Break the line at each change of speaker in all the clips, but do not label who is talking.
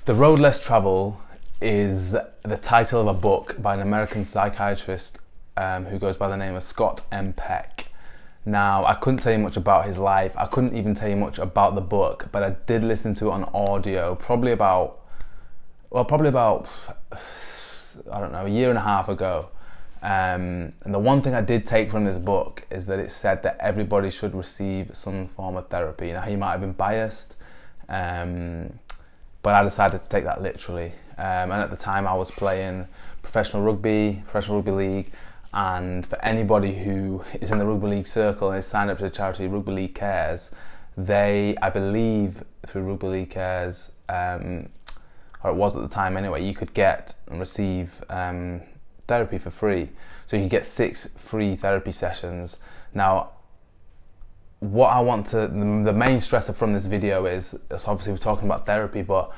The Road Less Travel is the title of a book by an American psychiatrist who goes by the name of Scott M. Peck. Now, I couldn't tell you much about his life. I couldn't even tell you much about the book, but I did listen to it on audio probably about, I don't know, a year and a half ago. And the one thing I did take from this book is that it said that everybody should receive some form of therapy. Now, he might have been biased, but I decided to take that literally. And at the time I was playing professional rugby league, and for anybody who is in the rugby league circle and is signed up to the charity Rugby League Cares, they, I believe through Rugby League Cares, or it was at the time anyway, you could get and receive therapy for free. So you could get 6 free therapy sessions. Now, what I want to, the main stressor from this video is obviously we're talking about therapy, but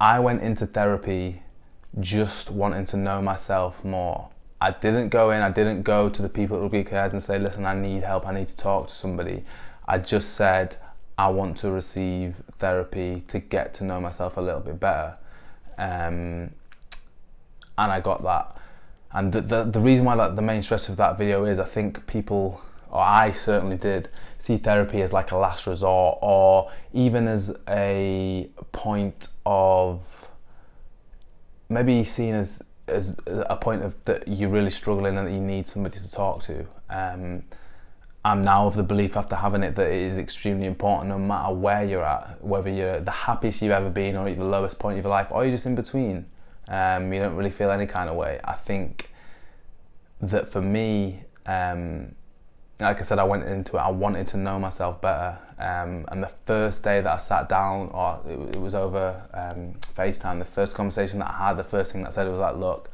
I went into therapy just wanting to know myself more. I didn't go to the people at Rugby Cares and say, listen, I need help, I need to talk to somebody. I just said, I want to receive therapy to get to know myself a little bit better. And I got that. And the reason why the main stress of that video is, I think people, or I certainly did, see therapy as like a last resort, or even as a point of maybe seen as a point of that you're really struggling and that you need somebody to talk to. I'm now of the belief after having it that it is extremely important no matter where you're at, whether you're the happiest you've ever been or at the lowest point of your life, or you're just in between. You don't really feel any kind of way. I think that for me, like I said, I went into it, I wanted to know myself better. And the first day that I sat down, or it was over FaceTime, the first conversation that I had, the first thing that I said was like, look,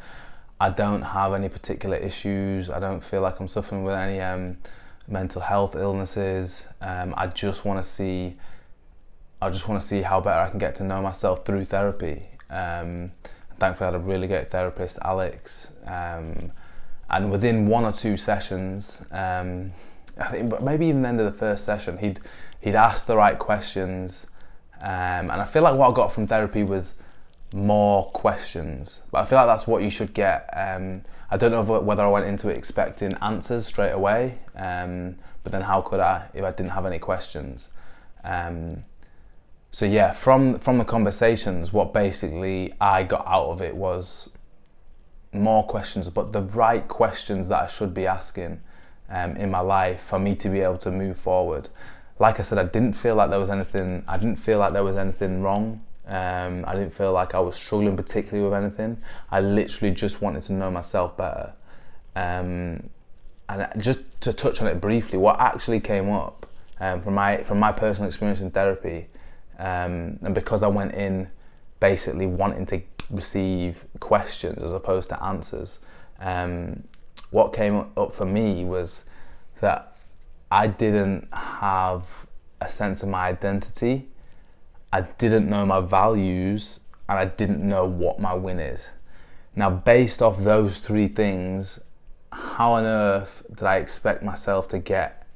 I don't have any particular issues. I don't feel like I'm suffering with any mental health illnesses. I just want to see how better I can get to know myself through therapy. Thankfully, I had a really great therapist, Alex. And within 1 or 2 sessions, I think maybe even the end of the first session, he'd asked the right questions, and I feel like what I got from therapy was more questions. But I feel like that's what you should get. I don't know whether I went into it expecting answers straight away, but then how could I if I didn't have any questions? So yeah, from the conversations, what basically I got out of it was more questions, but the right questions that I should be asking in my life for me to be able to move forward. Like I said, I didn't feel like there was anything wrong. I didn't feel like I was struggling particularly with anything. I literally just wanted to know myself better. And just to touch on it briefly, what actually came up from my personal experience in therapy, and because I went in basically wanting to receive questions as opposed to answers, what came up for me was that I didn't have a sense of my identity, I didn't know my values, and I didn't know what my win is. Now, based off those 3 things, how on earth did I expect myself to get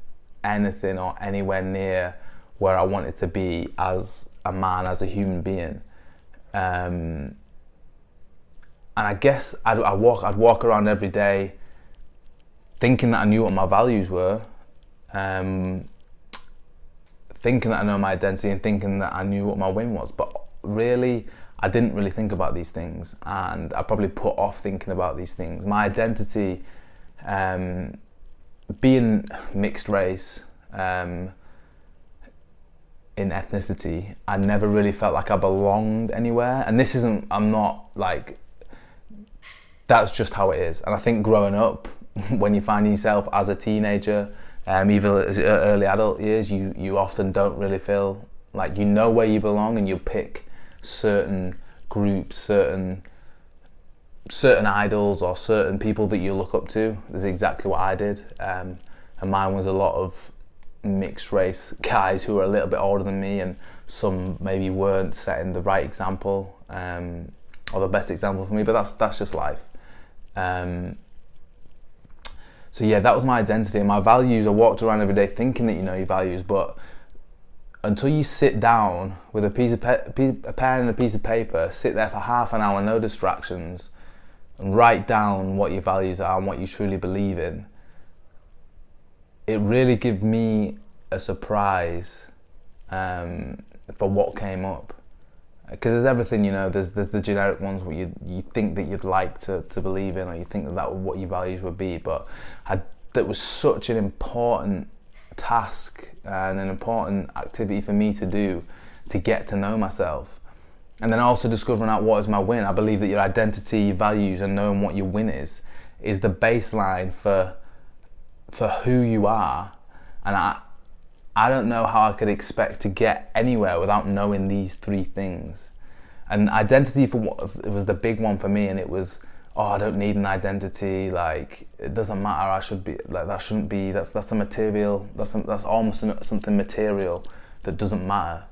anything or anywhere near where I wanted to be as a man, as a human being? And I guess I'd walk around every day thinking that I knew what my values were, thinking that I know my identity and thinking that I knew what my win was. But really, I didn't really think about these things, and I probably put off thinking about these things. My identity, being mixed race, in ethnicity, I never really felt like I belonged anywhere. And this isn't, I'm not like, that's just how it is. And I think growing up, when you find yourself as a teenager, even as early adult years, you often don't really feel like you know where you belong, and you pick certain groups, certain idols or certain people that you look up to. That's exactly what I did. And mine was a lot of mixed race guys who were a little bit older than me, and some maybe weren't setting the right example, or the best example for me, but that's just life. So yeah, that was my identity and my values. I walked around every day thinking that you know your values, but until you sit down with a pen and a piece of paper, sit there for half an hour, no distractions, and write down what your values are and what you truly believe in, it really gave me a surprise for what came up. Because there's everything, you know, there's the generic ones where you think that you'd like to believe in, or you think that what your values would be, but that was such an important task and an important activity for me to do, to get to know myself. And then also discovering out what is my win. I believe that your identity, your values, and knowing what your win is the baseline for who you are. And I don't know how I could expect to get anywhere without knowing these three things. And identity it was the big one for me, and it was, I don't need an identity, like it doesn't matter, I should be like, that shouldn't be, that's a material, that's almost something material that doesn't matter.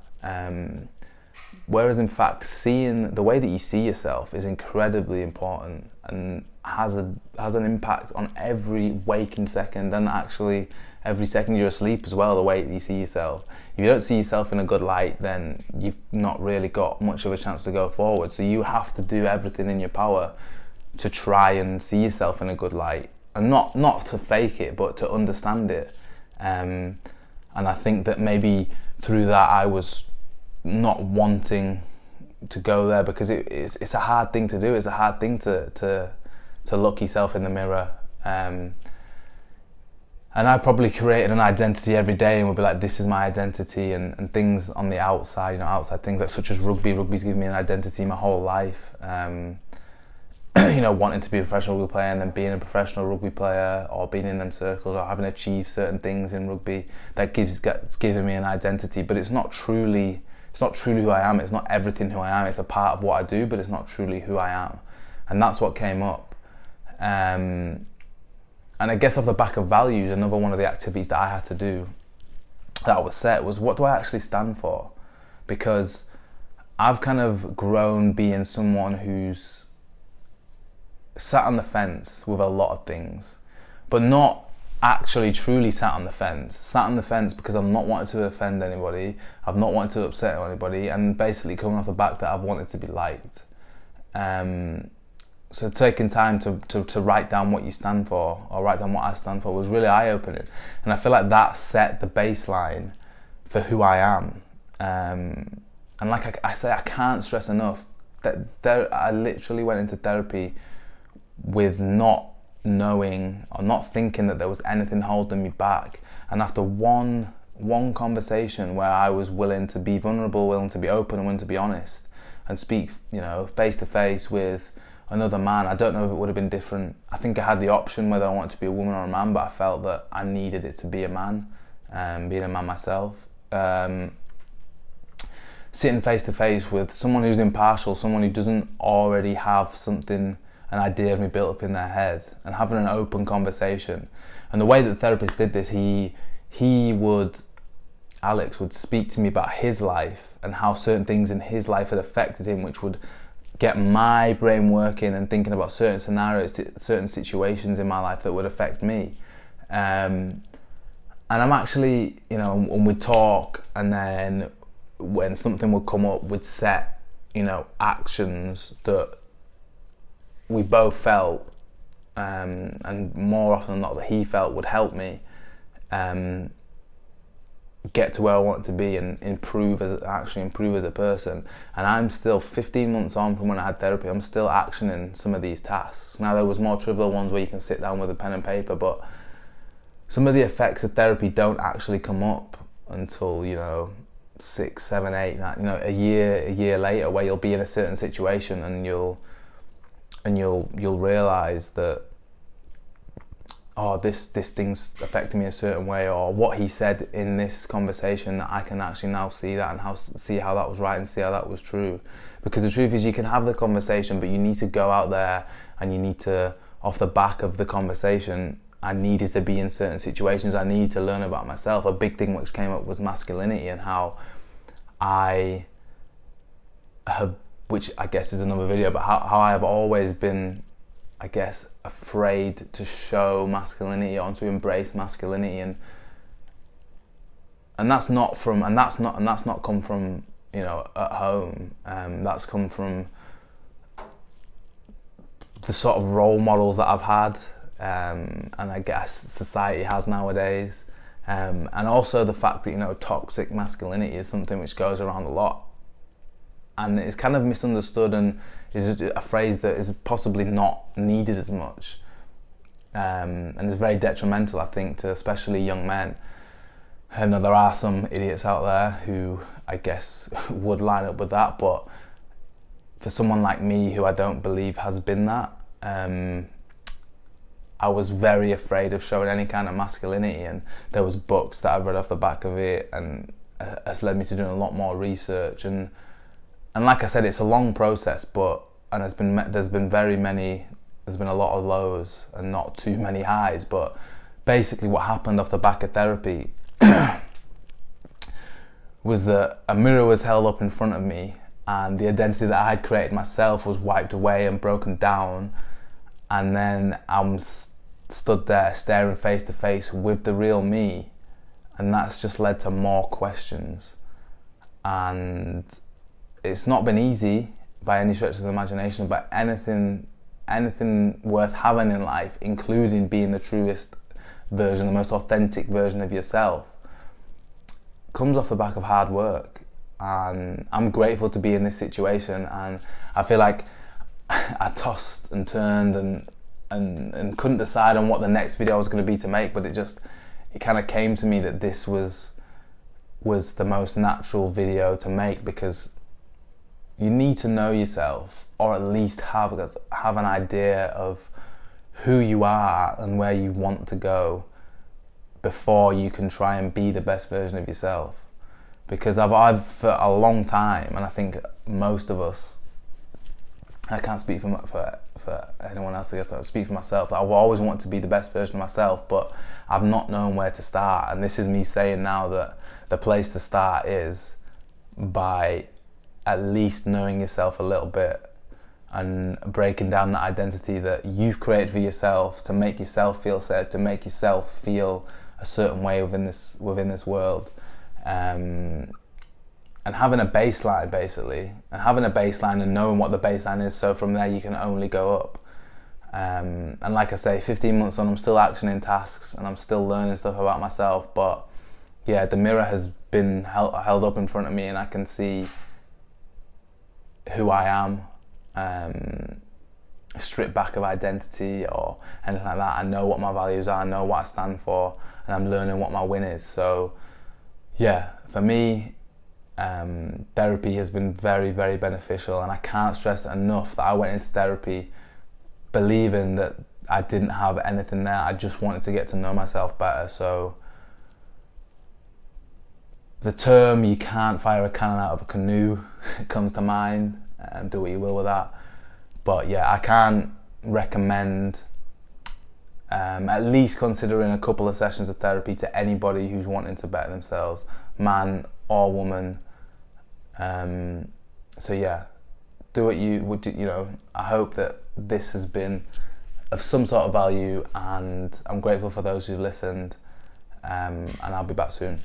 Whereas in fact, seeing the way that you see yourself is incredibly important and has an impact on every waking second, and actually every second you're asleep as well, the way that you see yourself. If you don't see yourself in a good light, then you've not really got much of a chance to go forward. So you have to do everything in your power to try and see yourself in a good light, and not to fake it, but to understand it. And I think that maybe through that I was not wanting to go there, because it's a hard thing to do. It's a hard thing to look yourself in the mirror. And I probably created an identity every day and would be like, this is my identity, and things on the outside, you know, outside things like such as rugby. Rugby's given me an identity my whole life. You know, wanting to be a professional rugby player and then being a professional rugby player, or being in them circles, or having achieved certain things in rugby, it's given me an identity. But it's not truly who I am. It's not everything who I am. It's a part of what I do, but it's not truly who I am. And that's what came up. And I guess off the back of values, another one of the activities that I had to do, that was set, was, what do I actually stand for? Because I've kind of grown being someone who's sat on the fence with a lot of things, but not actually truly sat on the fence because I've not wanted to offend anybody, I've not wanted to upset anybody, and basically coming off the back that I've wanted to be liked. So taking time to write down what you stand for, or write down what I stand for, was really eye-opening. And I feel like that set the baseline for who I am. And like I say, I can't stress enough that I literally went into therapy with not knowing or not thinking that there was anything holding me back. And after one conversation where I was willing to be vulnerable, willing to be open, and willing to be honest, and speak, you know, face to face with another man, I don't know if it would have been different. I think I had the option whether I wanted to be a woman or a man, but I felt that I needed it to be a man, being a man myself. Sitting face to face with someone who's impartial, someone who doesn't already have an idea of me built up in their head, and having an open conversation. And the way that the therapist did this, Alex would speak to me about his life and how certain things in his life had affected him, which would get my brain working and thinking about certain scenarios, certain situations in my life that would affect me. And I'm actually, you know, when we talk, and then when something would come up, we'd set, you know, actions that we both felt, and more often than not that he felt would help me get to where I want to be and improve as a person. And I'm still 15 months on from when I had therapy, I'm still actioning some of these tasks. Now, there was more trivial ones where you can sit down with a pen and paper, but some of the effects of therapy don't actually come up until, you know, 6, 7, 8, you know, a year later, where you'll be in a certain situation and you'll realise that, oh, this thing's affecting me a certain way, or what he said in this conversation, that I can actually now see that and see how that was right and see how that was true. Because the truth is, you can have the conversation, but you need to go out there and you need to, off the back of the conversation, I needed to be in certain situations, I needed to learn about myself. A big thing which came up was masculinity, and how I have, which I guess is another video, but how I have always been, I guess, afraid to show masculinity or to embrace masculinity, and and that's not come from, you know, at home. That's come from the sort of role models that I've had, and I guess society has nowadays, and also the fact that, you know, toxic masculinity is something which goes around a lot, and it's kind of misunderstood and is a phrase that is possibly not needed as much, and it's very detrimental, I think, to especially young men. And there are some idiots out there who I guess would line up with that, but for someone like me, who I don't believe has been that, I was very afraid of showing any kind of masculinity, and there was books that I read off the back of it, and has led me to doing a lot more research, and like I said, it's a long process, and there's been a lot of lows and not too many highs, but basically what happened off the back of therapy was that a mirror was held up in front of me, and the identity that I had created myself was wiped away and broken down, and then I'm stood there staring face to face with the real me, and that's just led to more questions. And it's not been easy by any stretch of the imagination, but anything worth having in life, including being the truest version, the most authentic version of yourself, comes off the back of hard work. And I'm grateful to be in this situation, and I feel like I tossed and turned and couldn't decide on what the next video was going to be to make, but it kind of came to me that this was the most natural video to make, because you need to know yourself, or at least have an idea of who you are and where you want to go before you can try and be the best version of yourself. Because I've for a long time, and I think most of us, I can't speak for anyone else, I guess I'll speak for myself, I've always wanted to be the best version of myself, but I've not known where to start. And this is me saying now that the place to start is by at least knowing yourself a little bit and breaking down that identity that you've created for yourself to make yourself feel safe, to make yourself feel a certain way within this world. And having a baseline, basically, and knowing what the baseline is, so from there you can only go up. And like I say, 15 months on, I'm still actioning tasks and I'm still learning stuff about myself, but yeah, the mirror has been held up in front of me, and I can see who I am, stripped back of identity or anything like that. I know what my values are, I know what I stand for, and I'm learning what my win is. So yeah, for me, therapy has been very, very beneficial, and I can't stress it enough that I went into therapy believing that I didn't have anything there. I just wanted to get to know myself better. So the term "you can't fire a cannon out of a canoe" comes to mind, and do what you will with that. But yeah, I can't recommend at least considering a couple of sessions of therapy to anybody who's wanting to better themselves, man or woman. So yeah, do what you would do. You know, I hope that this has been of some sort of value, and I'm grateful for those who've listened, and I'll be back soon.